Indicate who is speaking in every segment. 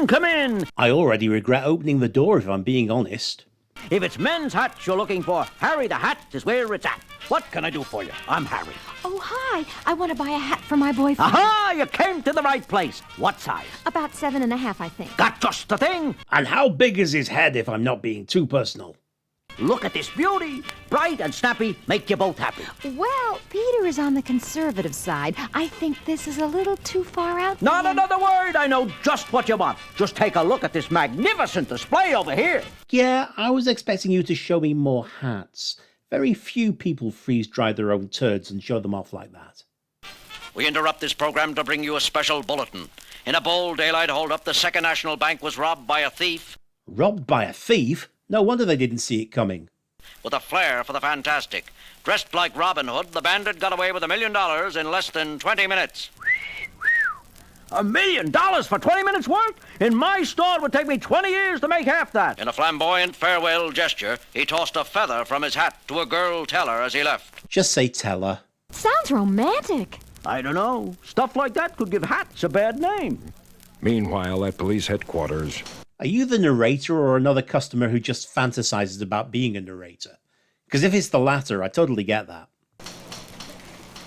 Speaker 1: come in.
Speaker 2: I already regret opening the door, if I'm being honest.
Speaker 1: If it's men's hats you're looking for, Harry the Hat is where it's at. What can I do for you? I'm Harry.
Speaker 3: Oh, hi. I want to buy a hat for my boyfriend.
Speaker 1: Aha! You came to the right place. What size?
Speaker 3: About 7.5, I think.
Speaker 1: Got just the thing.
Speaker 2: And how big is his head, if I'm not being too personal?
Speaker 1: Look at this beauty. Bright and snappy, make you both happy.
Speaker 3: Well, Peter is on the conservative side. I think this is a little too far out for
Speaker 1: Not
Speaker 3: him.
Speaker 1: another word. I know just what you want. Just take a look at this magnificent display over here.
Speaker 2: Yeah, I was expecting you to show me more hats. Very few people freeze-dry their own turds and show them off like that.
Speaker 4: We interrupt this program to bring you a special bulletin. In a bold daylight hold-up, the Second National Bank was robbed by a thief.
Speaker 2: Robbed by a thief? No wonder they didn't see it coming.
Speaker 4: With a flair for the fantastic. Dressed like Robin Hood, the bandit got away with $1 million in less than 20 minutes.
Speaker 1: $1 million for 20 minutes work? In my store, it would take me 20 years to make half that.
Speaker 4: In a flamboyant farewell gesture, he tossed a feather from his hat to a girl teller as he left.
Speaker 2: Just say teller.
Speaker 3: Sounds romantic.
Speaker 1: I don't know. Stuff like that could give hats a bad name.
Speaker 5: Meanwhile, at police headquarters.
Speaker 2: Are you the narrator or another customer who just fantasizes about being a narrator? Because if it's the latter, I totally get that.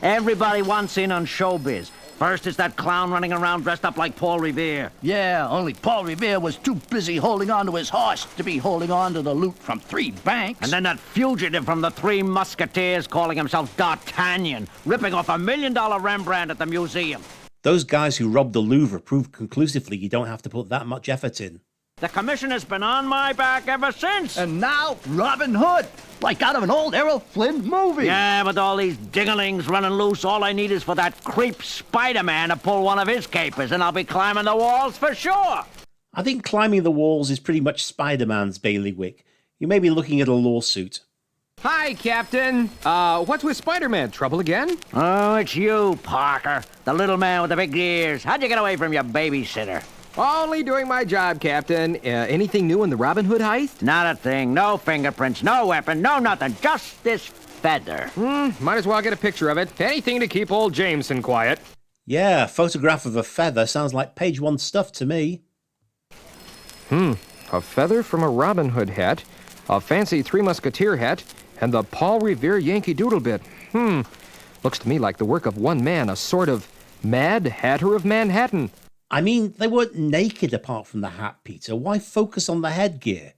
Speaker 1: Everybody wants in on showbiz. First, it's that clown running around dressed up like Paul Revere.
Speaker 6: Yeah, only Paul Revere was too busy holding on to his horse to be holding on to the loot from 3 banks.
Speaker 1: And then that fugitive from the Three Musketeers calling himself D'Artagnan, ripping off $1 million Rembrandt at the museum.
Speaker 2: Those guys who robbed the Louvre proved conclusively you don't have to put that much effort in.
Speaker 1: The commissioner's been on my back ever since.
Speaker 6: And now, Robin Hood, like out of an old Errol Flynn movie.
Speaker 1: Yeah, with all these dinglings running loose, all I need is for that creep Spider-Man to pull one of his capers, and I'll be climbing the walls for sure.
Speaker 2: I think climbing the walls is pretty much Spider-Man's bailiwick. You may be looking at a lawsuit.
Speaker 7: Hi, Captain. What's with Spider-Man? Trouble again?
Speaker 1: Oh, it's you, Parker, the little man with the big ears. How'd you get away from your babysitter?
Speaker 7: Only doing my job, Captain. Anything new in the Robin Hood heist?
Speaker 1: Not a thing. No fingerprints, no weapon, no nothing. Just this feather.
Speaker 7: Might as well get a picture of it. Anything to keep old Jameson quiet.
Speaker 2: Yeah, a photograph of a feather sounds like page 1 stuff to me.
Speaker 7: A feather from a Robin Hood hat, a fancy Three Musketeer hat, and the Paul Revere Yankee Doodle bit. Looks to me like the work of one man, a sort of Mad Hatter of Manhattan.
Speaker 2: I mean, they weren't naked apart from the hat, Peter. Why focus on the headgear?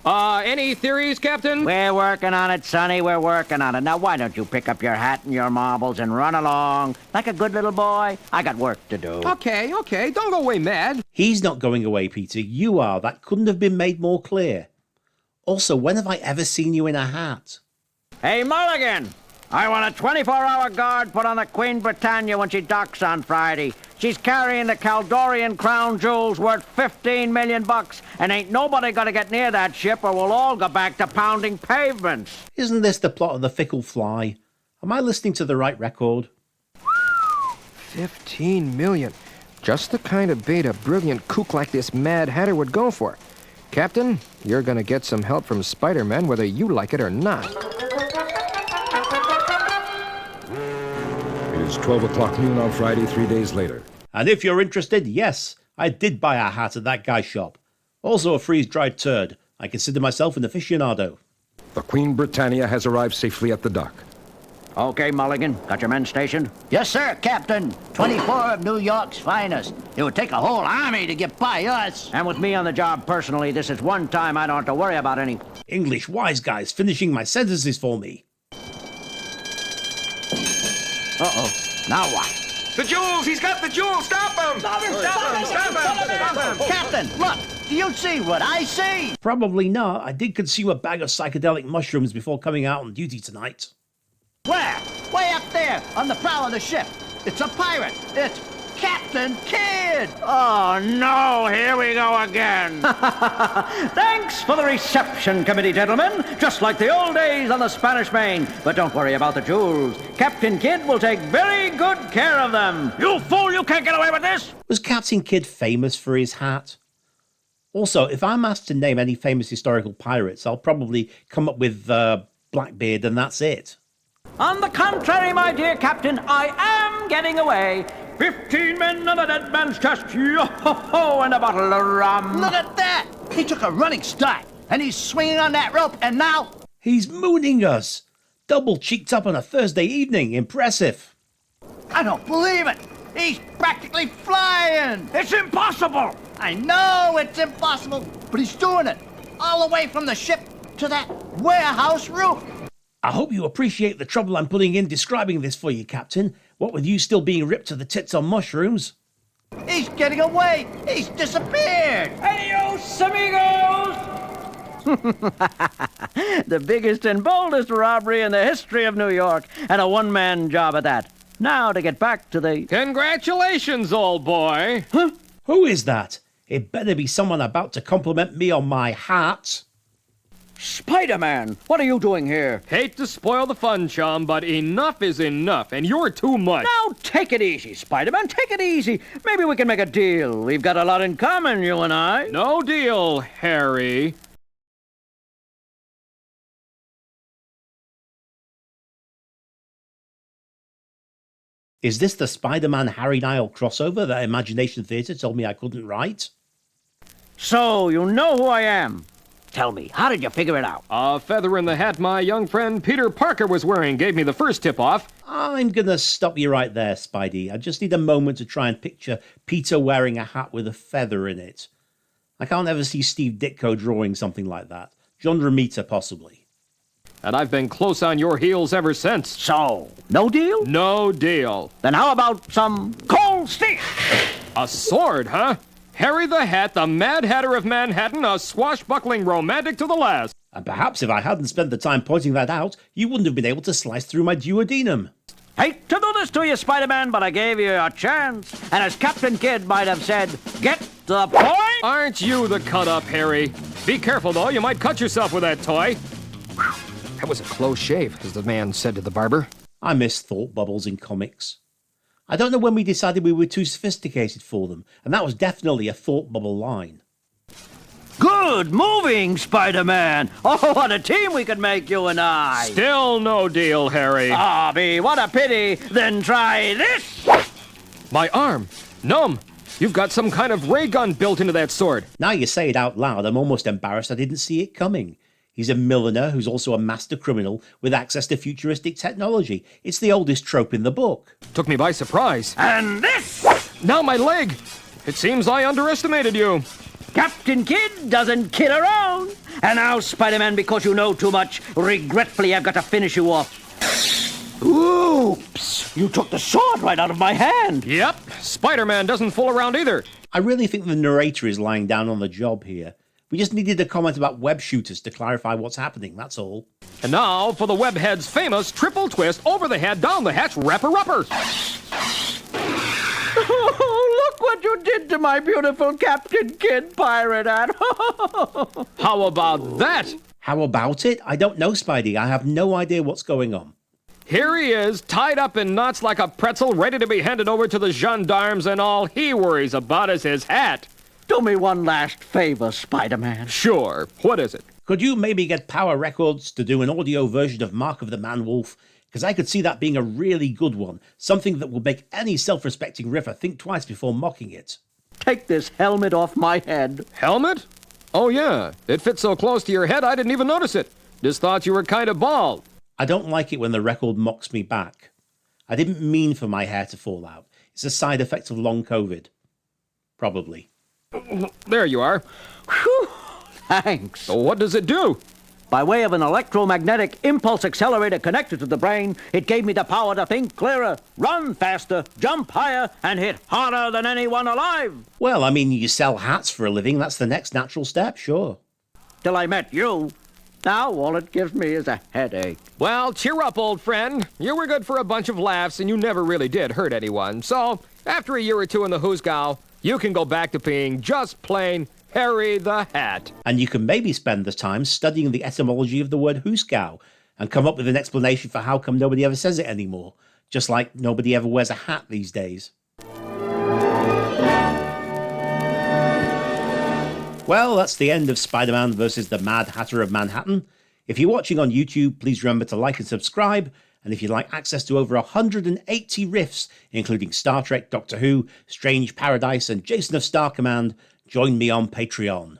Speaker 7: Any theories, Captain?
Speaker 1: We're working on it, Sonny. We're working on it. Now, why don't you pick up your hat and your marbles and run along like a good little boy? I got work to do.
Speaker 7: Okay. Don't go away mad.
Speaker 2: He's not going away, Peter. You are. That couldn't have been made more clear. Also, when have I ever seen you in a hat?
Speaker 1: Hey, Mulligan! I want a 24-hour guard put on the Queen Britannia when she docks on Friday. She's carrying the Caldorian crown jewels worth $15 million, and ain't nobody gonna get near that ship or we'll all go back to pounding pavements.
Speaker 2: Isn't this the plot of The Fickle Fly? Am I listening to the right record?
Speaker 7: 15 million. Just the kind of bait a brilliant kook like this Mad Hatter would go for. Captain, you're gonna get some help from Spider-Man whether you like it or not.
Speaker 5: It is 12 o'clock noon on Friday, 3 days later.
Speaker 2: And if you're interested, yes, I did buy a hat at that guy's shop. Also a freeze-dried turd. I consider myself an aficionado.
Speaker 5: The Queen Britannia has arrived safely at the dock.
Speaker 1: Okay, Mulligan, got your men stationed?
Speaker 6: Yes, sir, Captain. 24 of New York's finest. It would take a whole army to get by us.
Speaker 1: And with me on the job personally, this is one time I don't have to worry about any...
Speaker 2: English wise guys finishing my sentences for me.
Speaker 1: Uh-oh. Now what?
Speaker 7: The jewels! He's got the jewels! Stop him! Stop him!
Speaker 6: Captain, look. Do you see what I see?
Speaker 2: Probably not. I did consume a bag of psychedelic mushrooms before coming out on duty tonight.
Speaker 6: Where? Way up there, on the prow of the ship. It's a pirate. It's Captain Kidd.
Speaker 1: Oh, no, here we go again. Thanks for the reception committee, gentlemen. Just like the old days on the Spanish Main. But don't worry about the jewels. Captain Kidd will take very good care of them. You fool, you can't get away with this.
Speaker 2: Was Captain Kidd famous for his hat? Also, if I'm asked to name any famous historical pirates, I'll probably come up with Blackbeard and that's it.
Speaker 1: On the contrary, my dear Captain, I am getting away. 15 men on a dead man's chest. Yo-ho-ho, and a bottle of rum.
Speaker 6: Look at that! He took a running start, and he's swinging on that rope, and now...
Speaker 2: He's mooning us. Double cheeked up on a Thursday evening. Impressive.
Speaker 6: I don't believe it! He's practically flying!
Speaker 1: It's impossible.
Speaker 6: I know it's impossible, but he's doing it. All the way from the ship to that warehouse roof.
Speaker 2: I hope you appreciate the trouble I'm putting in describing this for you, Captain. What with you still being ripped to the tits on mushrooms.
Speaker 6: He's getting away! He's disappeared!
Speaker 1: Adios, amigos. The biggest and boldest robbery in the history of New York, and a one-man job at that. Now to get back to the...
Speaker 7: Congratulations, old boy.
Speaker 2: Huh? Who is that? It better be someone about to compliment me on my hat.
Speaker 1: Spider-Man, what are you doing here?
Speaker 7: Hate to spoil the fun, chum, but enough is enough, and you're too much.
Speaker 1: Now, take it easy, Spider-Man, take it easy. Maybe we can make a deal. We've got a lot in common, you and I.
Speaker 7: No deal, Harry.
Speaker 2: Is this the Spider-Man Harry Nile crossover that Imagination Theatre told me I couldn't write?
Speaker 1: So, you know who I am. Tell me, how did you figure it out?
Speaker 7: A feather in the hat my young friend Peter Parker was wearing gave me the first tip-off.
Speaker 2: I'm gonna stop you right there, Spidey. I just need a moment to try and picture Peter wearing a hat with a feather in it. I can't ever see Steve Ditko drawing something like that. John Romita, possibly.
Speaker 7: And I've been close on your heels ever since.
Speaker 1: So, no deal?
Speaker 7: No deal.
Speaker 1: Then how about some cold steel?
Speaker 7: A sword, huh? Harry the Hat, the Mad Hatter of Manhattan, a swashbuckling romantic to the last.
Speaker 2: And perhaps if I hadn't spent the time pointing that out, you wouldn't have been able to slice through my duodenum.
Speaker 1: Hate to do this to you, Spider-Man, but I gave you a chance. And as Captain Kidd might have said, get to the point.
Speaker 7: Aren't you the cut-up, Harry? Be careful, though. You might cut yourself with that toy. Whew. That was a close shave, as the man said to the barber.
Speaker 2: I miss thought bubbles in comics. I don't know when we decided we were too sophisticated for them, and that was definitely a thought bubble line.
Speaker 1: Good moving, Spider-Man. Oh, what a team we could make, you and I.
Speaker 7: Still no deal, Harry.
Speaker 1: Ah, B, what a pity. Then try this.
Speaker 7: My arm. Numb. You've got some kind of ray gun built into that sword.
Speaker 2: Now you say it out loud, I'm almost embarrassed I didn't see it coming. He's a milliner who's also a master criminal with access to futuristic technology. It's the oldest trope in the book.
Speaker 7: Took me by surprise.
Speaker 1: And this.
Speaker 7: Now my leg. It seems I underestimated you.
Speaker 1: Captain Kidd doesn't kid around. And now, Spider-Man, because you know too much, regretfully I've got to finish you off. Oops! You took the sword right out of my hand.
Speaker 7: Yep. Spider-Man doesn't fool around either.
Speaker 2: I really think the narrator is lying down on the job here. We just needed a comment about web shooters to clarify what's happening, that's all.
Speaker 7: And now for the webhead's famous triple twist over the head, down the hatch, rapper-upper.
Speaker 1: Oh, look what you did to my beautiful Captain Kidd pirate hat.
Speaker 7: How about that?
Speaker 2: How about it? I don't know, Spidey. I have no idea what's going on.
Speaker 7: Here he is, tied up in knots like a pretzel, ready to be handed over to the gendarmes, and all he worries about is his hat.
Speaker 1: Do me one last favor, Spider-Man.
Speaker 7: Sure. What is it?
Speaker 2: Could you maybe get Power Records to do an audio version of Mark of the Man-Wolf? Because I could see that being a really good one. Something that will make any self-respecting riffer think twice before mocking it.
Speaker 1: Take this helmet off my head.
Speaker 7: Helmet? Oh, yeah. It fits so close to your head I didn't even notice it. Just thought you were kind of bald.
Speaker 2: I don't like it when the record mocks me back. I didn't mean for my hair to fall out. It's a side effect of long COVID. Probably.
Speaker 7: There you are.
Speaker 1: Whew, thanks.
Speaker 7: What does it do?
Speaker 1: By way of an electromagnetic impulse accelerator connected to the brain, it gave me the power to think clearer, run faster, jump higher, and hit harder than anyone alive.
Speaker 2: Well, I mean, you sell hats for a living. That's the next natural step, sure.
Speaker 1: Till I met you. Now all it gives me is a headache.
Speaker 7: Well, cheer up, old friend. You were good for a bunch of laughs, and you never really did hurt anyone. So, after a year or two in the Hoosgow, you can go back to being just plain Harry the Hat.
Speaker 2: And you can maybe spend the time studying the etymology of the word Hoosgow and come up with an explanation for how come nobody ever says it anymore, just like nobody ever wears a hat these days. Well, that's the end of Spider-Man versus the Mad Hatter of Manhattan. If you're watching on YouTube, please remember to like and subscribe, And if you'd like access to over 180 riffs, including Star Trek, Doctor Who, Strange Paradise, and Jason of Star Command, join me on Patreon.